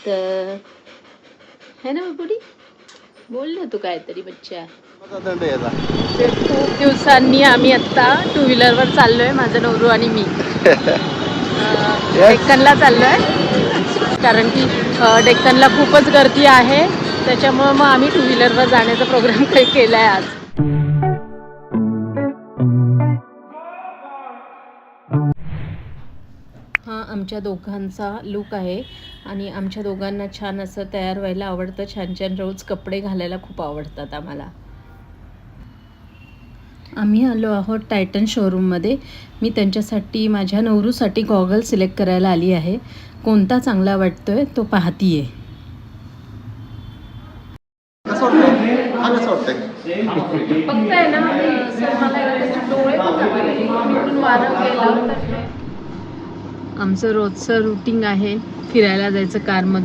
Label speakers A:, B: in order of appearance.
A: इथं है ना बाबुडी, बोल ना तू काहीतरी बच्चा. खूप दिवसांनी आम्ही आत्ता 2 व्हीलरवर चाललोय, माझं नवरू आणि मी. डेक्कनला चाललोय कारण की डेक्कनला खूपच गर्दी आहे, त्याच्यामुळं मग आम्ही 2 व्हीलरवर जाण्याचा प्रोग्राम केला आहे आज. हा आमच्या दोघांचा लुक आहे आणि आमच्या दोघांना छान असं तयार व्हायला आवडतं. छान छान रोज कपडे घालायला खूप आवडतात आम्हाला. आम्ही आलो आहोत टायटन शोरूममध्ये. मी त्यांच्यासाठी, माझ्या नवरूसाठी गॉगल सिलेक्ट करायला आली आहे. कोणता चांगला वाटतोय तो पाहतीये. फक्त आहे ना डोळे आमचं रोजचं रुटीन आहे फिरायला जायचं कारमध्ये.